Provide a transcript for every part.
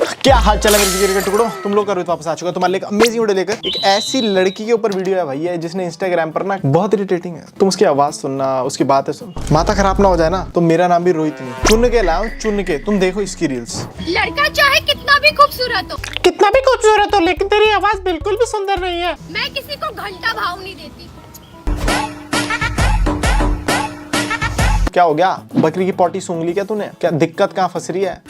क्या हाल चला मेरे जिगर के टुकड़ों, तुम लोग करो तो वापस आ चुका तुम्हारे लिए एक अमेजिंग वीडियो लेकर। एक ऐसी लड़की के ऊपर वीडियो है भैया जिसने इंस्टाग्राम पर ना बहुत इरिटेटिंग है। तुम उसकी आवाज सुनना, उसकी बातें सुन, माथा खराब ना हो जाए ना तो मेरा नाम भी रोहित नहीं, चुन के लाओ चुन के। तुम देखो इसकी रील्स। लड़का चाहे कितना भी खूबसूरत हो लेकिन तेरी आवाज बिल्कुल भी सुंदर नहीं है। मैं किसी को घंटा भाव नहीं देती। क्या हो गया, बकरी की पोटी सूंघ ली क्या तूने? क्या दिक्कत कहाँ फंस रही है?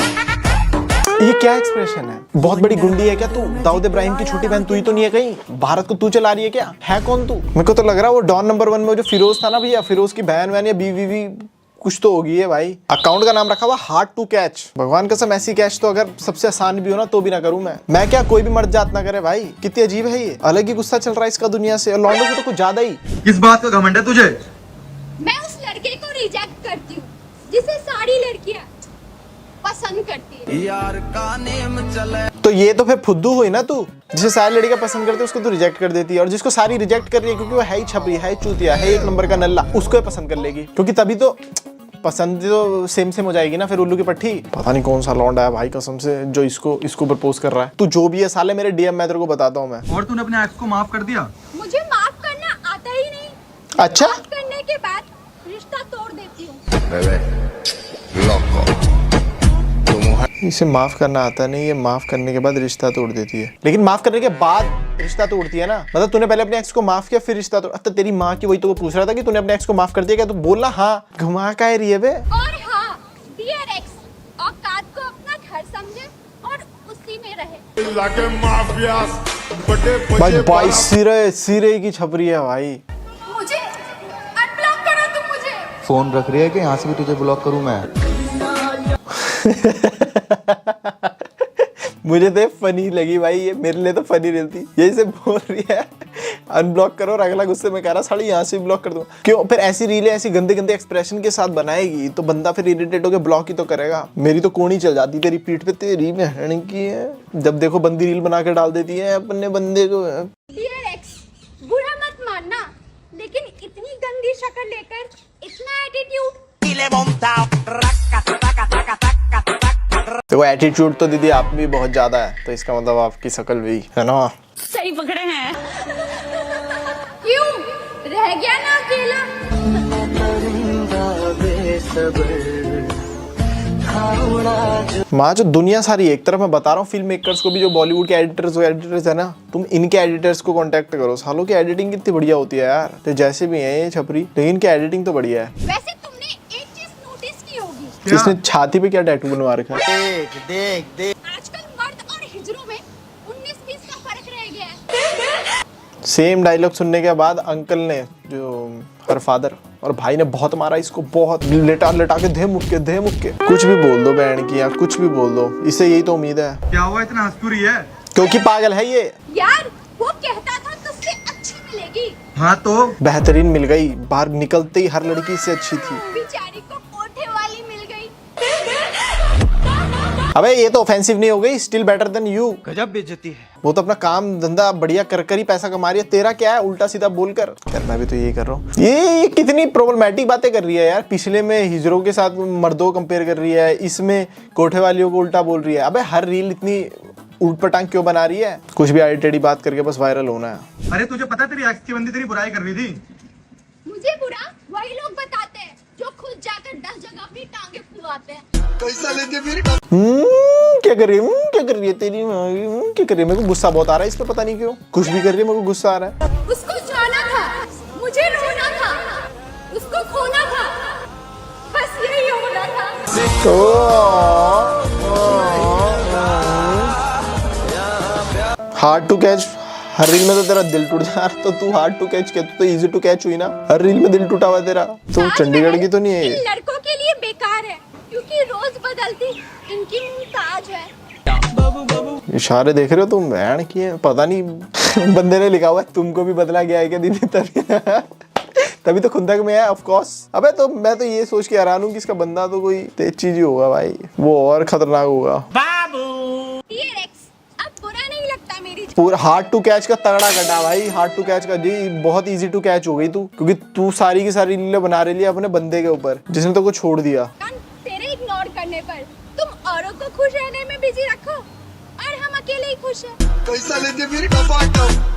ये क्या एक्सप्रेशन है? बहुत बड़ी गुंडी है क्या तू? दाऊद इब्राहिम की छोटी बहन तू ही तो नहीं है कहीं? भारत को तू चला रही है क्या? है कौन तू? मेरे को तो लग रहा है वो डॉन नंबर 1 में जो फिरोज था ना भैया, फिरोज की बहन वहन या बीवी कुछ तो होगी है भाई। अकाउंट का नाम रखा हुआ हार्ड टू कैच। भगवान कसम ऐसी कैच तो अगर सबसे आसान भी हो ना तो भी ना करूं मैं क्या कोई भी मर्द जात ना करे भाई। कितनी अजीब है ये, अलग ही गुस्सा चल रहा है इसका दुनिया से। और लौंडों से तो कुछ ज्यादा ही। किस बात का घमंड है तुझे? मैं उस लड़के को रिजेक्ट करती हूँ जिसे सारी लड़कियाँ पसंद करती है। यार का नेम चले तो ये तो फिर फुद्दू हुई ना तू, जिसे सारी लड़कियां पसंद करती है उसको तू रिजेक्ट कर देती है, और जिसको सारी रिजेक्ट कर रही है क्योंकि वो है ही छपरी, है ही चूतिया, है एक नंबर का नल्ला, उसको ही पसंद कर लेगी। क्योंकि तभी तो पसंद तो सेम हो जाएगी ना फिर उल्लू की पट्टी। पता नहीं कौन सा लौंडा है भाई कसम से जो इसको प्रपोज कर रहा है। तू जो भी है साले मेरे डीएम मैं तेरे को बताता हूँ मैं। और तूने अपने एक्स को माफ कर दिया? मुझे माफ करना आता ही नहीं। अच्छा, माफ करने के बाद रिश्ता तोड़ देती हूँ। इसे माफ करना आता नहीं, ये माफ करने के बाद रिश्ता तोड़ देती है। लेकिन माफ करने के बाद रिश्ता तोड़ती है ना, मतलब तूने पहले अपने एक्स को माफ किया फिर रिश्ता तोड़। तो तेरी माँ की वही तो पूछ रहा था कि तूने अपने एक्स को माफ कर दिया क्या? तो बोलना हाँ, घुमा का है रही है बे। और हाँ, डियर एक्स, औकात को अपना घर समझे और उसी में रहे। भाई सिरे की छपरी है भाई। मुझे अनब्लॉक करो तुम मुझे। फोन रख रही है कि यहाँ से भी तुझे ब्लॉक करूं मैं? मुझे तो फनी लगी भाई, ये मेरे लिए तो फनी रहती। यही से बोल रही है अनब्लॉक करो और अगला गुस्से में कह रहा साड़ी यहाँ से ब्लॉक कर दूं। क्यों? फिर ऐसी रीलें ऐसी गंदे गंदे एक्सप्रेशन के साथ बनाएगी तो बंदा फिर इरिटेट होकर ब्लॉक ही तो करेगा। मेरी तो कोनी चल जाती तेरी पीठ पे, तेरी बहन की है। जब देखो बंदी रील बना के डाल देती है अपने बंदे को। डियर एक्स, बुरा मत मानना, लेकिन इतनी गंदी शक्ल लेकर इतना एटीट्यूड। देखो एटीट्यूड तो दीदी आप भी बहुत ज्यादा है, तो इसका मतलब आपकी शक्ल भी है ना। सही पकड़े हैं। क्यों रह गया ना अकेला? माँ जो दुनिया सारी एक तरफ मैं बता रहा हूँ फिल्म मेकर्स को भी, जो बॉलीवुड के एडिटर्स है ना, तुम इनके एडिटर्स को कांटेक्ट करो। सालों की एडिटिंग कितनी बढ़िया होती है यार। तो जैसे भी है ये छपरी, लेकिन इनकी एडिटिंग तो बढ़िया है। वैसे तुमने एक चीज नोटिस की होगी। इसने छाती पे क्या टैटू बनवा रखा है? देख आजकल मर्द और हिजरों में 19-20 का फर्क रह गया है। सेम डायलॉग सुनने के बाद अंकल ने, जो हर फादर और भाई ने बहुत मारा इसको, बहुत लेटा के धे मुक्के। कुछ भी बोल दो बहन की, या कुछ भी बोल दो, इससे यही तो उम्मीद है। क्या हुआ इतना हंस क्यों रही है? क्योंकि पागल है ये। यार वो कहता था तुझसे अच्छी मिलेगी। हाँ तो बेहतरीन मिल गई, बाहर निकलते ही हर लड़की से अच्छी थी। बेचारी को कोठे वाली मिल गई। अबे ये तो ऑफेंसिव नहीं हो गई? Still better than you. गजब बेइज्जती है। वो तो अपना काम धंधा बढ़िया कर ही पैसा कमा रही है, तेरा क्या है उल्टा सीधा बोलकर। यार मैं भी तो यही कर रहा हूँ। ये कितनी प्रॉब्लमेटिक बातें कर रही है यार। पिछले में हिजरों के साथ मर्दों को कंपेयर कर रही है, इसमें कोठे वालियों को उल्टा बोल रही है। अबे हर रील इतनी उल्ट पटांग क्यों बना रही है? कुछ भी आड़ी टेढ़ी बात करके बस वायरल होना है। अरे तुझे पता है तेरी एक्स की बंदी तेरी बुराई कर रही थी? मुझे बुरा वही लोग बताते हैं जो खुद जाकर 10 जगह अपनी टांगे फुलवाते हैं। क्या कर रही है? क्या कर रही है तेरी? क्या कर रही है? मेरे को गुस्सा बहुत आ रहा है इस पे, पता नहीं क्यों। कुछ भी कर रही है मेरे को गुस्सा आ रहा है। उसको जाना था, मुझे रोना था, उसको खोना था, बस यही होना था। हार्ड टू कैच, हर रील में तो तेरा दिल टूट जा रहा, तो तू हार्ड टू कैच क्या? तो इजी टू कैच हुई ना, हर रील में दिल टूटा हुआ तेरा। तो चंडीगढ़ की तो नहीं है ये। इन लड़कों के लिए बेकार है क्योंकि रोज बदलती इनकी मुमताज है। इशारे देख रहे हो तुम? बहन की है, पता नहीं बंदे ने लिखा हुआ है तुमको भी बदला गया है क्या दीदी? तभी तो खुंदक में है ऑफ कोर्स। अबे तो मैं तो ये सोच के हैरान हूँ कि इसका बंदा तो कोई तेज चीज ही होगा भाई, वो और खतरनाक होगा। डियर एक्स, अब बुरा नहीं लगता मेरी। पूरा हार्ड टू कैच का तगड़ा गड्ढा भाई, हार्ड टू कैच का जी। बहुत इजी टू कैच हो गई तू, क्योंकि तू सारी की सारी रीलें बना रही है अपने बंदे के ऊपर जिसने तो को छोड़ दिया। तेरे इग्नोर करने पर तुम औरों को खुश रहने में बिजी रखो अकेले ही खुश है। पैसा लेके फिर टपाटप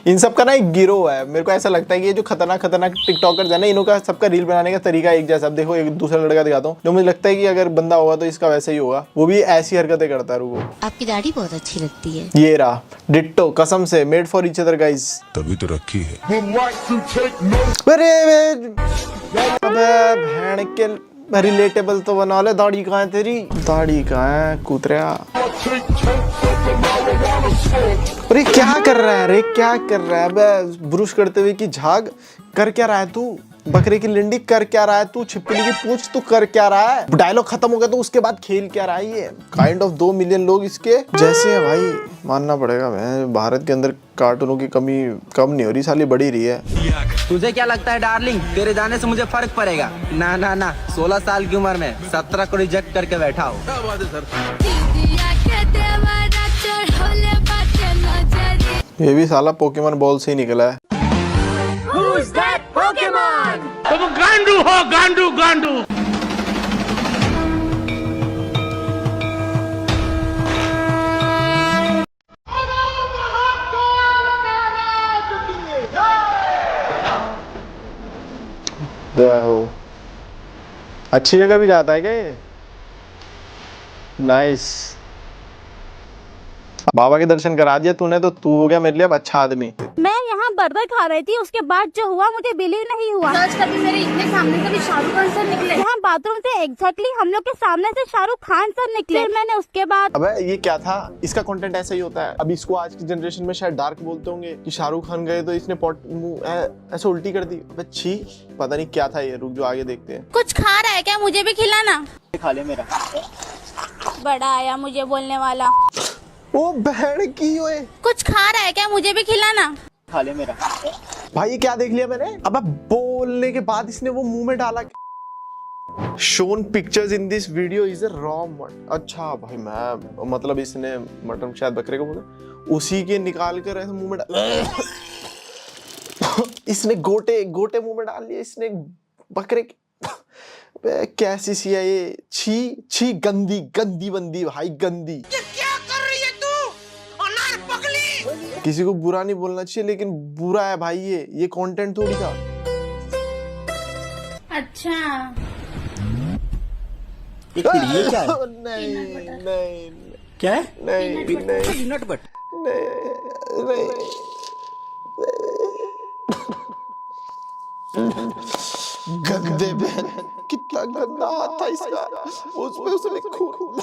इन सब का ना एक गिरोह है। मेरे को ऐसा लगता है कि ये जो खतरनाक टिकटॉकर्स है ना, इन्हों का सबका रील बनाने का तरीका एक जैसा। अब देखो एक दूसरा लड़का दिखाता हूँ जो मुझे लगता है कि अगर बंदा होगा तो इसका वैसे ही होगा। वो भी ऐसी हरकतें करता है। रुको, आपकी दाढ़ी बहुत अच्छी लगती है। ये रहा डिट्टो, कसम से made for each other guys. तभी तो रखी है। अरे अबे भैन के रिलेटेबल तो बना ले। दाढ़ी कहाँ है तेरी? दाढ़ी कहाँ है कुतरिया? अरे क्या कर रहा है? अरे क्या कर रहा है? अबे ब्रुश करते हुए की झाग कर क्या रहा है तू? बकरे की लिंडी कर क्या रहा है तू? छिपकली की पूंछ तू कर क्या रहा है? डायलॉग खत्म हो गया तो उसके बाद खेल क्या रहा है? ये काइंड ऑफ 2 मिलियन लोग इसके जैसे हैं भाई, मानना पड़ेगा। मैं भारत के अंदर कार्टूनों की कमी कम नहीं हो रही, साली बढ़ी रही है। तुझे क्या लगता है डार्लिंग, तेरे जाने से मुझे फर्क पड़ेगा? ना ना ना, 16 साल की उम्र में 17 को रिजेक्ट करके बैठा हो। ये भी साला पोकेमॉन बॉल से ही निकला है। तुम गांडू हो, गांडू गांडू। अच्छी जगह भी जाता है क्या ये? नाइस। बाबा के दर्शन करा दिया तूने तो तू हो गया मेरे लिए अब अच्छा आदमी। मैं यहाँ बर्गर खा रही थी, उसके बाद जो हुआ मुझे बिलीव नहीं हुआ। आज कभी मेरे इतने सामने कभी शाहरुख खान सर निकले। यहाँ बाथरूम से एग्जैक्टली हम लोग के सामने से शाहरुख खान सर निकले। फिर मैंने उसके बाद अबे ये क्या था? इसका कंटेंट ऐसा ही होता है। अब इसको आज की जनरेशन में शायद डार्क बोलते होंगे कि शाहरुख खान गए तो इसने पॉट मुंह ऐसे उल्टी कर दी। अबे छी, पता नहीं क्या था ये। रुक जो आगे देखते हैं। कुछ खा रहा है क्या? मुझे भी खिलाना। खा ले मेरा। बड़ा आया मुझे बोलने वाला। ओ बहन की ओए, कुछ खा रहा है क्या? मुझे भी खिलाना। खा ले मेरा। भाई ये क्या देख लिया मैंने? अब बोलने के बाद इसने वो मुंह में डाला। Shown pictures in this video is a raw mutton. अच्छा भाई मैं मतलब इसने मटन शायद बकरे को बोला, उसी के निकाल कर ऐसे मुंह में डाल। इसने गोटे गोटे मुंह में डाल लिए इसने बकरे के। कैसी सी है ये? छी छी, गंदी गंदी बंदी भाई, गंदी। ये क्या कर रही है तू? अनार पगली। किसी को बुरा नहीं बोलना चाहिए लेकिन बुरा है भाई ये कंटेंट थोड़ी था। अच्छा ये क्या है? नहीं नहीं क्या है? नहीं नहीं पीनट बट। नहीं। गंदे बहन, कितना गंदा हाथ था इसका। उसमें उसने खून।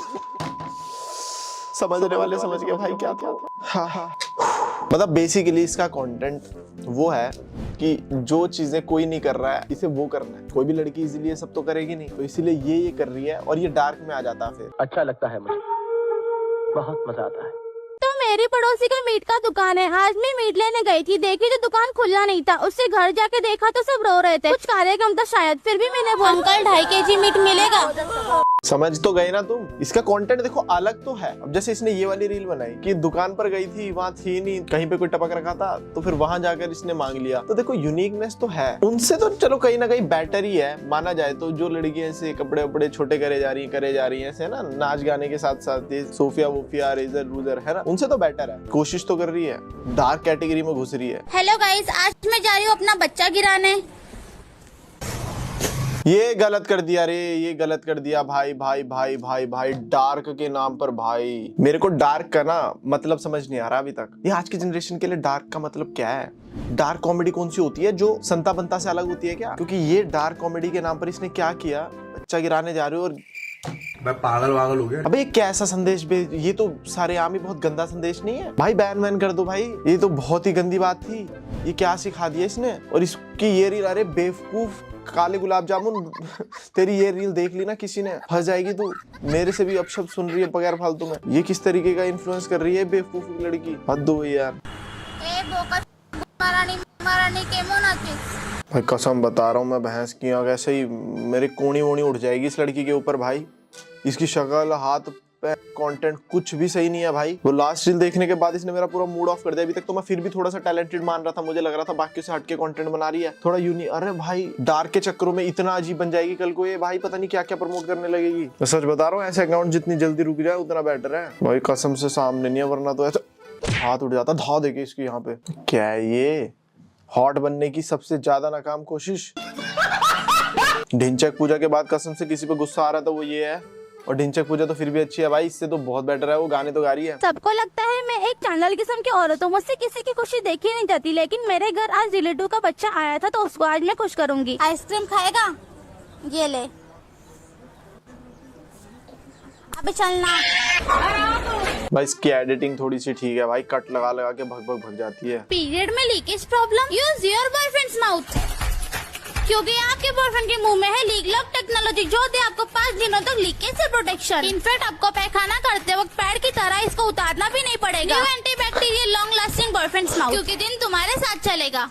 समझने वाले समझ गए भाई क्या था। हाँ। मतलब बेसिकली इसका कंटेंट वो है कि जो चीजें कोई नहीं कर रहा है इसे वो करना है। कोई भी लड़की इजीली ये सब तो करेगी नहीं, तो इसीलिए ये कर रही है और ये डार्क में आ जाता है। फिर अच्छा लगता है मुझे, बहुत मजा आता है। तो मेरी पड़ोसी का मीट का दुकान है। आज मैं मीट लेने गई थी, देखी तो दुकान खुला नहीं था। उससे घर जाके देखा तो सब रो रहे थे। कुछ कार्यक्रम था शायद। फिर भी मैंने बोला अंकल 2.5 kg मीट मिलेगा? समझ तो गए ना तुम? इसका कंटेंट देखो अलग तो है। अब जैसे इसने ये वाली रील बनाई कि दुकान पर गई थी, वहाँ थी नहीं, कहीं पे कोई टपक रखा था तो फिर वहां जाकर इसने मांग लिया। तो देखो यूनिकनेस तो है। उनसे तो चलो कहीं ना कहीं बेटर ही है माना जाए तो। जो लड़कियां ऐसे कपड़े वपड़े छोटे करे जा रही है ऐसे ना, नाच गाने के साथ साथ ये सोफिया वोफिया रेजर रूजर है ना, उनसे तो बेटर है। कोशिश तो कर रही है, डार्क कैटेगरी में घुस रही है। हेलो गाइस, आज मैं जा रही हूँ अपना बच्चा गिराने। ये गलत कर दिया रे, ये गलत कर दिया भाई भाई भाई भाई भाई। डार्क के नाम पर भाई, मेरे को डार्क का ना मतलब समझ नहीं आ रहा अभी तक। ये आज की जनरेशन के लिए डार्क का मतलब क्या है? डार्क कॉमेडी कौन सी होती है जो संता बंता से अलग होती है क्या? क्योंकि ये डार्क कॉमेडी के नाम पर इसने क्या किया? बच्चा गिराने जा रहे हो और मैं पागल वागल हो गया। अबे कैसा संदेश भेज? ये तो सारे आम ही बहुत गंदा संदेश नहीं है भाई? बैन वैन कर दो भाई, ये तो बहुत ही गंदी बात थी। ये क्या सिखा दिया इसने? और इसकी ये रील, अरे बेवकूफ काले गुलाब जामुन, तेरी ये रील देख ली ना किसी ने, फंस जाएगी तू। मेरे से भी अपशब्द सुन रही है बगैर फालतू में। ये किस तरीके का इन्फ्लुएंस कर रही है बेवकूफ लड़की? हद हो यार। भाई कसम बता रहा हूँ मैं, भैंस की आंख ऐसे ही मेरी कोनी वोनी उठ जाएगी इस लड़की के ऊपर भाई। इसकी शक्ल, हाथ कंटेंट कुछ भी सही नहीं है भाई। वो लास्ट रील देखने के बाद इसने मेरा पूरा मूड ऑफ कर दिया। अभी तक तो मैं फिर भी थोड़ा सा टैलेंटेड मान रहा था, मुझे लग रहा था बाकी से हटके कंटेंट बना रही है, थोड़ा यूनिक। अरे भाई डार्क के चक्करों में इतना अजीब बन जाएगी कल को ये भाई, पता नहीं क्या क्या प्रमोट करने लगेगी। मैं सच बता रहा हूँ, ऐसे अकाउंट जितनी जल्दी रुक जाए उतना बेटर है भाई, कसम से सामने नहीं है, वरना तो ऐसा हाथ उठ जाता। धाव देके इसकी यहाँ पे। क्या है ये, हॉट बनने की सबसे ज्यादा नाकाम कोशिश। ढिंचक पूजा के बाद कसम से किसी पे गुस्सा आ रहा था वो ये है, और ढिंचक पूजा तो फिर भी अच्छी है भाई, इससे तो बहुत बेटर है, वो गाने तो गा रही है। सबको लगता है मैं एक चांडाल किस्म की औरत हूँ, मुझसे किसी की खुशी देखी नहीं जाती, लेकिन मेरे घर आज रिलेटिव का बच्चा आया था तो उसको आज मैं खुश करूंगी। आइसक्रीम खाएगा? ये ले, अभी चलना। भाई इसकी एडिटिंग थोड़ी सी ठीक है भाई, कट लगा लगा के भग भग भग जाती है। पीरियड में leakage problem, use your boyfriend's mouth, क्योंकि आपके बॉयफ्रेंड के मुंह में है लीक लॉक टेक्नोलॉजी जो दे आपको 5 दिनों तक लीकेज से प्रोटेक्शन। इनफैक्ट आपको पैखाना करते वक्त पैड की तरह इसको उतारना भी नहीं पड़ेगा। New antibacterial long lasting boyfriend's mouth, क्योंकि दिन तुम्हारे साथ चलेगा।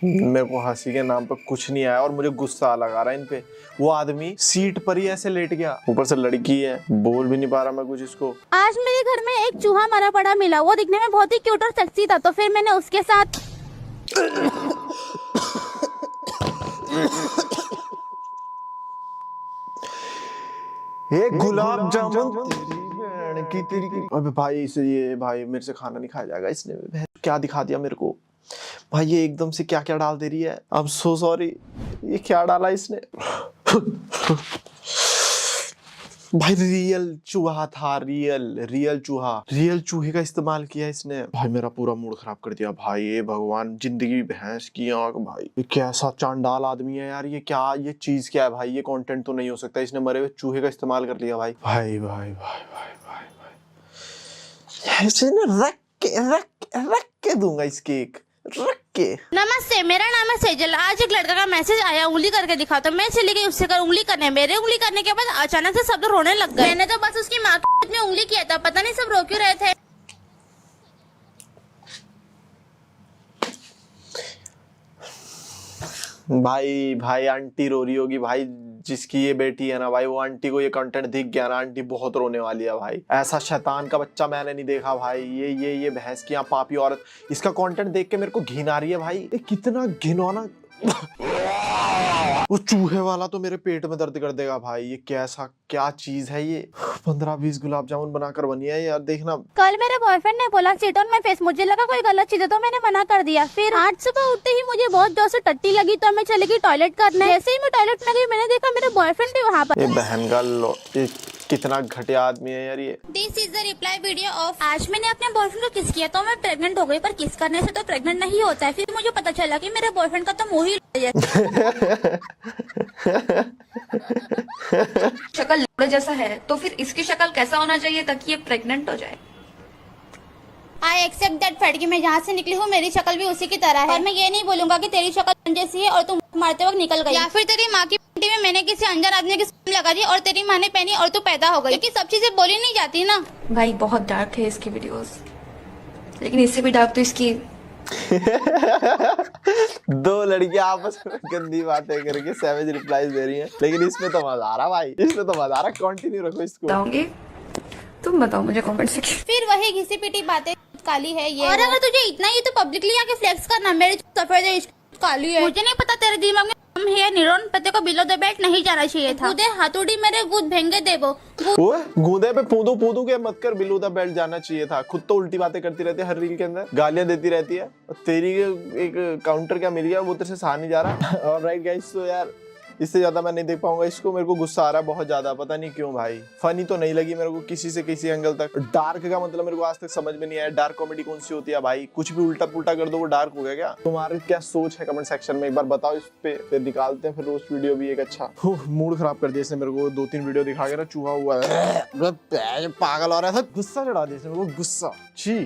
मेरे को हंसी के नाम पर कुछ नहीं आया और मुझे गुस्सा लगा रहा है इन पे। वो आदमी सीट पर ही ऐसे लेट गया, ऊपर से लड़की है, बोल भी नहीं पा रहा मैं कुछ इसको। आज मेरे घर में एक चूहा मरा पड़ा मिला, वो दिखने में बहुत ही क्यूट और सेक्सी था, तो फिर मैंने उसके साथ एक गुलाब जामुन तेरी। अबे भाई इसे ये भाई मेरे से खाना नहीं खाया जाएगा, इसने क्या दिखा दिया मेरे को भाई, ये एकदम से क्या क्या डाल दे रही है। आई एम सो सॉरी, ये क्या डाला इसने भाई, रियल चूहा था, रियल चूहे का इस्तेमाल किया इसने भाई, मेरा पूरा मूड खराब कर दिया भाई। ये भगवान, जिंदगी भैंस की आंख भाई, ये कैसा चांडाल आदमी है यार, ये क्या, ये चीज क्या है भाई, ये कंटेंट तो नहीं हो सकता, इसने मरे हुए चूहे का इस्तेमाल कर लिया भाई। भाई भाई भाई भाई भाई भाई ऐसे ना रख के दूंगा इस केक, रख के। नमस्ते, मेरा नाम है सेजल। आज एक लड़का का मैसेज आया, उंगली करके दिखा, तो मैं चली गई उससे कर उंगली करने। मेरे उंगली करने के बाद अचानक से सब लोग रोने लग गए। मैंने तो बस उसकी माँ में उंगली किया था, पता नहीं सब रो क्यों रहे थे। भाई आंटी रो रही होगी भाई, जिसकी ये बेटी है ना भाई, वो आंटी को ये कंटेंट दिख गया ना, आंटी बहुत रोने वाली है भाई। ऐसा शैतान का बच्चा मैंने नहीं देखा भाई। ये भैंस की यहाँ पापी औरत, इसका कंटेंट देख के मेरे को घिन आ रही है भाई। ये कितना घिनौना वो चूहे वाला तो मेरे पेट में दर्द कर देगा भाई। ये कैसा क्या चीज है ये, 15-20 गुलाब जामुन बनाकर बनी है यार, देखना। कल मेरे बॉयफ्रेंड ने बोला सिट ऑन माय फेस, मुझे लगा कोई गलत चीज है तो मैंने मना कर दिया। फिर आज सुबह उठते ही मुझे बहुत जोर से टट्टी लगी तो मैं चली गई टॉयलेट करने। जैसे ही मैं टॉयलेट में गई मैंने देखा मेरे बॉयफ्रेंड भी वहाँ पर। ये बहन का ये कितना घटिया आदमी है यार ये। This is the reply video of. आज मैंने अपने बॉयफ्रेंड को किस किया तो मैं प्रेग्नेंट हो गई, पर किस करने से तो प्रेग्नेंट नहीं होता है। फिर मुझे पता चला कि मेरे बॉयफ्रेंड का तो मुंह ही है। शक्ल लोड़े जैसा है तो फिर इसकी शक्ल कैसा होना चाहिए ताकि ये प्रेग्नेंट हो जाए? आई एक्सेप्ट दैट फैक्ट कि मैं जहाँ से निकली हूँ मेरी शक्ल भी उसी की तरह है, और मैं ये नहीं बोलूंगा कि तेरी शक्ल जैसी है और तुम मारते वक्त निकल गई, या फिर तेरी माँ की पेटी में मैंने किसी अनजान आदमी की स्कीम लगा दी और तेरी माँ ने पहनी और तू पैदा हो गई, क्योंकि सब चीजें बोली नहीं जाती ना। भाई बहुत डार्क है इसकी वीडियोस, लेकिन इससे भी डार्क तो इसकी दो लड़कियां आपस में गंदी बातें करके सैवेज रिप्लाईज दे रही हैं, लेकिन इसमें तो मजा आ रहा भाई, इसमें तो मजा आ रहा। कंटिन्यू रखो इसको। बताऊंगी, तुम बताओ मुझे कमेंट सेक्शन। फिर वही घिसी पिटी बातें, काली है ये, और अगर तुझे इतना ही तो पब्लिकली आके फ्लेक्स करना, मेरी सफेद है काली है। मुझे नहीं पता तेरे दिमाग में कम है न्यूरॉन, पते को बिलो द बेल्ट नहीं जाना चाहिए था। कूदे हाथोड़ी मेरे गूद भेंगे देवो। वो गूदे पे पूदू के मत कर, बिलो द बेल्ट जाना चाहिए था। खुद तो उल्टी बातें करती रहती है हर रील के अंदर, गालियां देती रहती है, और तेरी एक काउंटर क्या मिल गया वो तेरे से सहा नहीं जा रहा। ऑलराइट गाइस, तो यार इससे ज्यादा मैं नहीं देख पाऊंगा इसको, मेरे को गुस्सा आ रहा है बहुत ज्यादा, पता नहीं क्यों भाई। फनी तो नहीं लगी मेरे को किसी से किसी एंगल तक। डार्क का मतलब मेरे को आज तक समझ में नहीं आया, डार्क कॉमेडी कौन सी होती है भाई? कुछ भी उल्टा पुल्टा कर दो वो डार्क हो गया क्या? तुम्हारी क्या सोच है कमेंट सेक्शन में एक बार बताओ इस पे, फिर निकालते हैं फिर रोस्ट वीडियो भी एक अच्छा। मूड खराब कर दिया इसने मेरे को, 2-3 वीडियो दिखा के ना चूहा हुआ है पागल हो रहा था, गुस्सा चढ़ा दिया इसने मेरे को, गुस्सा छी।